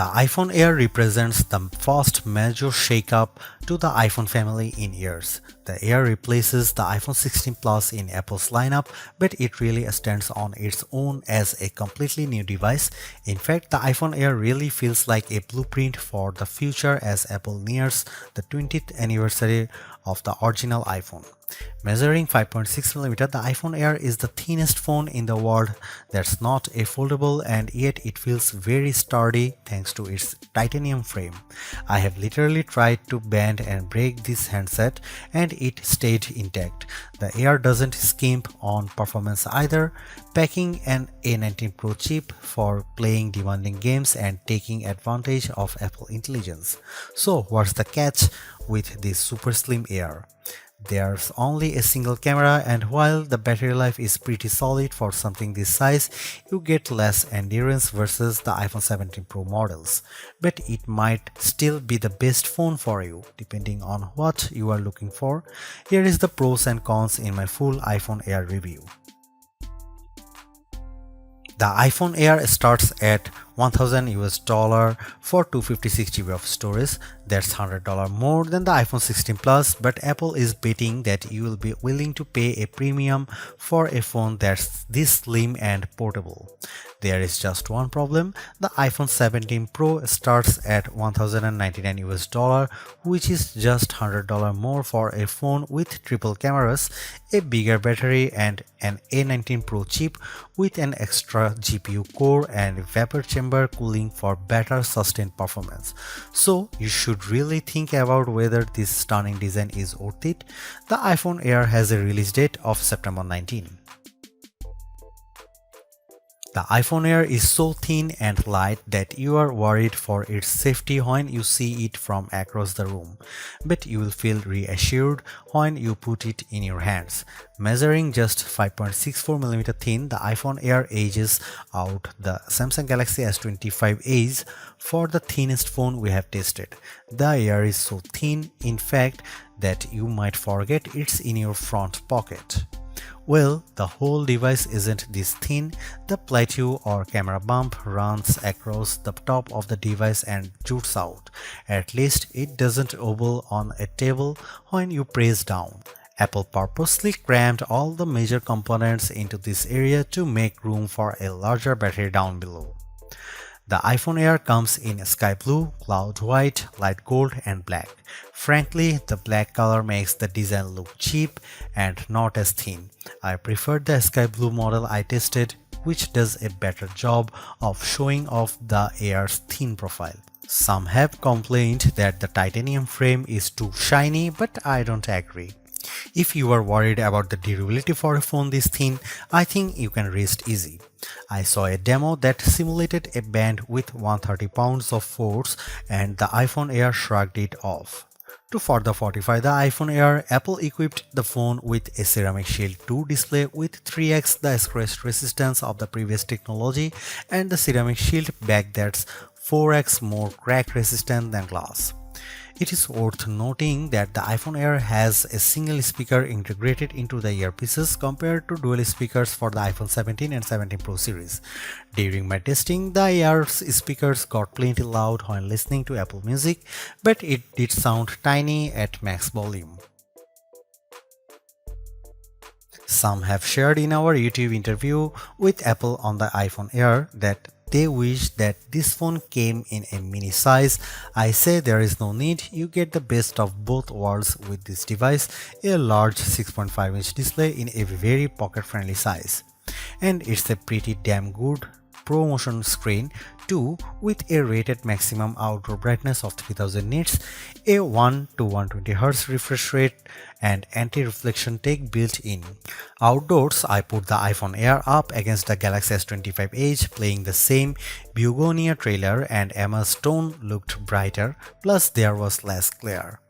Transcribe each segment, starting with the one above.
The iPhone Air represents the first major shakeup to the iPhone family in years. The Air replaces the iPhone 16 Plus in Apple's lineup, but it really stands on its own as a completely new device. In fact, the iPhone Air really feels like a blueprint for the future as Apple nears the 20th anniversary of the original iPhone. Measuring 5.6mm, the iPhone Air is the thinnest phone in the world that's not a foldable, and yet it feels very sturdy thanks to its titanium frame. I have literally tried to bend and break this handset and it stayed intact. The Air doesn't skimp on performance either, packing an A19 Pro chip for playing demanding games and taking advantage of Apple intelligence. So what's the catch with this super slim Air? There's only a single camera, and while the battery life is pretty solid for something this size, you get less endurance versus the iPhone 17 Pro models. But it might still be the best phone for you, depending on what you are looking for. Here is the pros and cons in my full iPhone Air review. The iPhone Air starts at $1,000 for 256GB of storage. That's $100 more than the iPhone 16 Plus, but Apple is betting that you will be willing to pay a premium for a phone that's this slim and portable. There is just one problem. The iPhone 17 Pro starts at $1,099, which is just $100 more for a phone with triple cameras, a bigger battery, and an A19 Pro chip with an extra GPU core and vapor chamber cooling for better sustained performance. So you should really think about whether this stunning design is worth it. The iPhone Air has a release date of September 19. The iPhone Air is so thin and light that you are worried for its safety when you see it from across the room, but you will feel reassured when you put it in your hands. Measuring just 5.64mm thin, the iPhone Air edges out the Samsung Galaxy S25 Edge for the thinnest phone we have tested. The Air is so thin, in fact, that you might forget it's in your front pocket. Well, the whole device isn't this thin. The plateau or camera bump runs across the top of the device and jutes out. At least it doesn't wobble on a table when you press down. Apple purposely crammed all the major components into this area to make room for a larger battery down below. The iPhone Air comes in sky blue, cloud white, light gold, and black. Frankly, the black color makes the design look cheap and not as thin. I preferred the sky blue model I tested, which does a better job of showing off the Air's thin profile. Some have complained that the titanium frame is too shiny, but I don't agree. If you are worried about the durability for a phone this thin, I think you can rest easy. I saw a demo that simulated a band with 130 pounds of force and the iPhone Air shrugged it off. To further fortify the iPhone Air, Apple equipped the phone with a Ceramic Shield 2 display with 3x the scratch resistance of the previous technology and the Ceramic Shield back that's 4x more crack resistant than glass. It is worth noting that the iPhone Air has a single speaker integrated into the earpieces compared to dual speakers for the iPhone 17 and 17 Pro series. During my testing, the Air's speakers got plenty loud when listening to Apple Music, but it did sound tiny at max volume. Some have shared in our YouTube interview with Apple on the iPhone Air that they wish that this phone came in a mini size. I say there is no need, you get the best of both worlds with this device, a large 6.5-inch display in a very pocket-friendly size. And it's a pretty damn good ProMotion screen too, with a rated maximum outdoor brightness of 3000 nits, a 1 to 120Hz refresh rate, and anti-reflection tech built in. Outdoors, I put the iPhone Air up against the Galaxy S25 Edge, playing the same Begonia trailer, and Emma's tone looked brighter, plus there was less glare.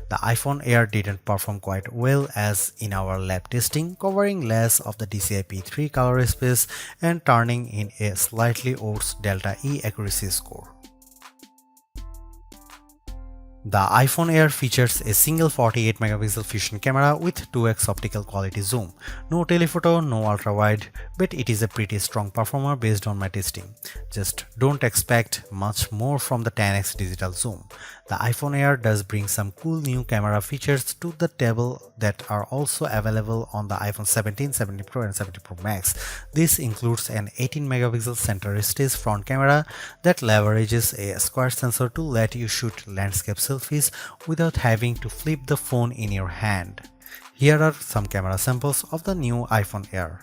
The iPhone Air didn't perform quite well as in our lab testing, covering less of the DCI-P3 color space and turning in a slightly worse Delta E accuracy score. The iPhone Air features a single 48 megapixel fusion camera with 2x optical quality zoom. No telephoto, no ultra-wide, but it is a pretty strong performer based on my testing. Just don't expect much more from the 10x digital zoom. The iPhone Air does bring some cool new camera features to the table that are also available on the iPhone 17, 17 Pro and 17 Pro Max. This includes an 18 megapixel center stage front camera that leverages a square sensor to let you shoot landscape selfies without having to flip the phone in your hand. Here are some camera samples of the new iPhone Air.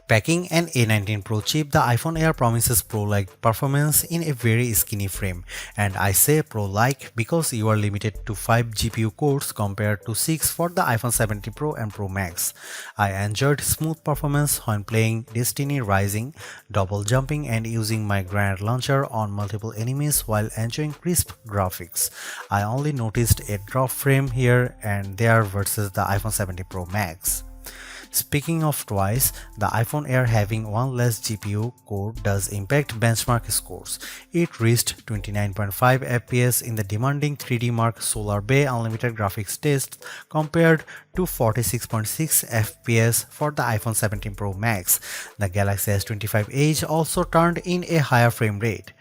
Packing an A19 Pro chip, the iPhone Air promises Pro-like performance in a very skinny frame. And I say Pro-like because you are limited to 5 GPU cores compared to 6 for the iPhone 17 Pro and Pro Max. I enjoyed smooth performance when playing Destiny Rising, double jumping and using my grenade launcher on multiple enemies while enjoying crisp graphics. I only noticed a drop frame here and there versus the iPhone 17 Pro Max. Speaking of twice, the iPhone Air having one less GPU core does impact benchmark scores. It reached 29.5 FPS in the demanding 3D Mark Solar Bay Unlimited graphics test compared to 46.6 FPS for the iPhone 17 Pro Max. The Galaxy S25 Edge also turned in a higher frame rate.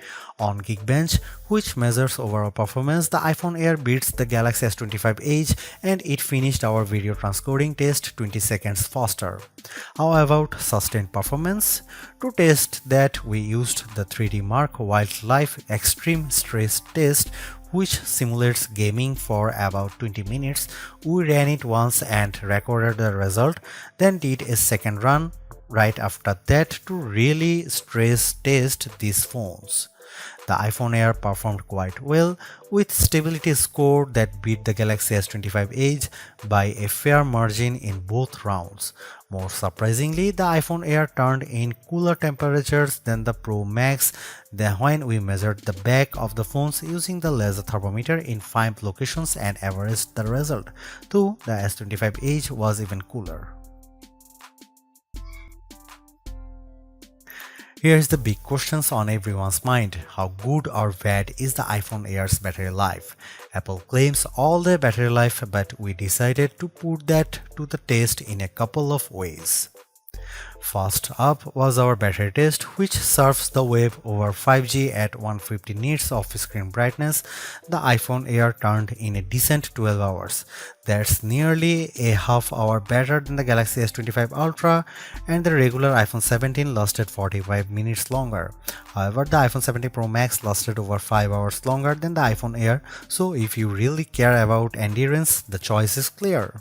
On Geekbench, which measures overall performance, the iPhone Air beats the Galaxy S25 Edge and it finished our video transcoding test 20 seconds faster. How about sustained performance? To test that, we used the 3D Mark Wildlife Extreme Stress Test, which simulates gaming for about 20 minutes. We ran it once and recorded the result, then did a second run right after that to really stress test these phones. The iPhone Air performed quite well, with stability score that beat the Galaxy S25 Edge by a fair margin in both rounds. More surprisingly, the iPhone Air turned in cooler temperatures than the Pro Max when we measured the back of the phones using the laser thermometer in 5 locations and averaged the result, though the S25 Edge was even cooler. Here's the big questions on everyone's mind. How good or bad is the iPhone Air's battery life? Apple claims all the battery life, but we decided to put that to the test in a couple of ways. First up was our battery test, which surfs the web over 5G at 150 nits of screen brightness. The iPhone Air turned in a decent 12 hours. That's nearly a half hour better than the Galaxy S25 Ultra, and the regular iPhone 17 lasted 45 minutes longer. However, the iPhone 17 Pro Max lasted over 5 hours longer than the iPhone Air, so if you really care about endurance, the choice is clear.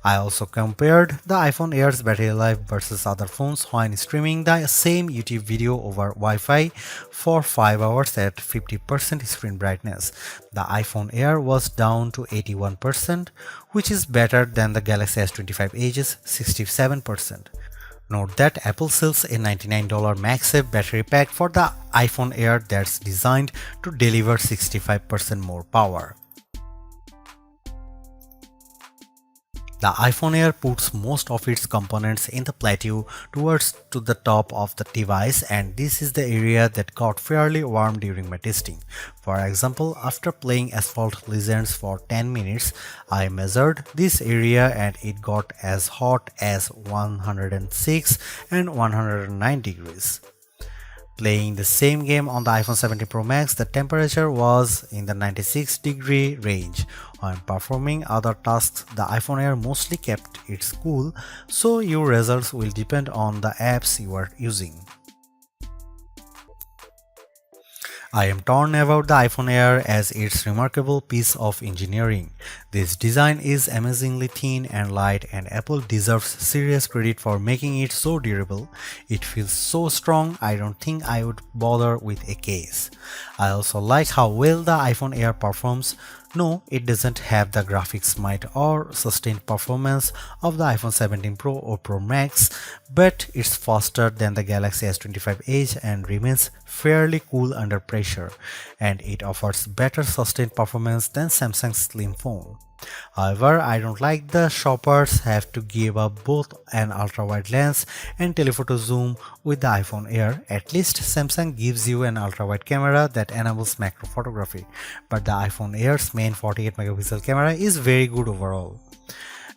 I also compared the iPhone Air's battery life versus other phones when streaming the same YouTube video over Wi-Fi for 5 hours at 50% screen brightness. The iPhone Air was down to 81%, which is better than the Galaxy S25 Edge's 67%. Note that Apple sells a $99 MagSafe Battery Pack for the iPhone Air that's designed to deliver 65% more power. The iPhone Air puts most of its components in the plateau towards to the top of the device, and this is the area that got fairly warm during my testing. For example, after playing Asphalt Legends for 10 minutes, I measured this area and it got as hot as 106 and 109 degrees. Playing the same game on the iPhone 17 Pro Max, the temperature was in the 96-degree range. When performing other tasks, the iPhone Air mostly kept it cool, so your results will depend on the apps you are using. I am torn about the iPhone Air as its remarkable piece of engineering. This design is amazingly thin and light, and Apple deserves serious credit for making it so durable. It feels so strong, I don't think I would bother with a case. I also like how well the iPhone Air performs. No, it doesn't have the graphics might or sustained performance of the iPhone 17 Pro or Pro Max, but it's faster than the Galaxy S25 Edge and remains fairly cool under pressure, and it offers better sustained performance than Samsung's slim phone. However, I don't like the shoppers have to give up both an ultra-wide lens and telephoto zoom with the iPhone Air. At least Samsung gives you an ultra-wide camera that enables macro photography, but the iPhone Air's main 48 megapixel camera is very good overall.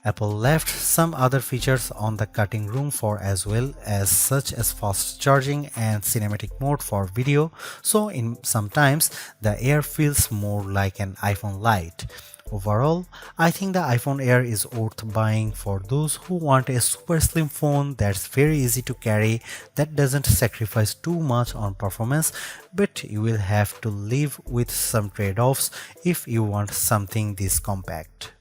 Apple left some other features on the cutting room floor as well, as such as fast charging and cinematic mode for video, so sometimes the Air feels more like an iPhone Lite. Overall, I think the iPhone Air is worth buying for those who want a super slim phone that's very easy to carry, that doesn't sacrifice too much on performance, but you will have to live with some trade-offs if you want something this compact.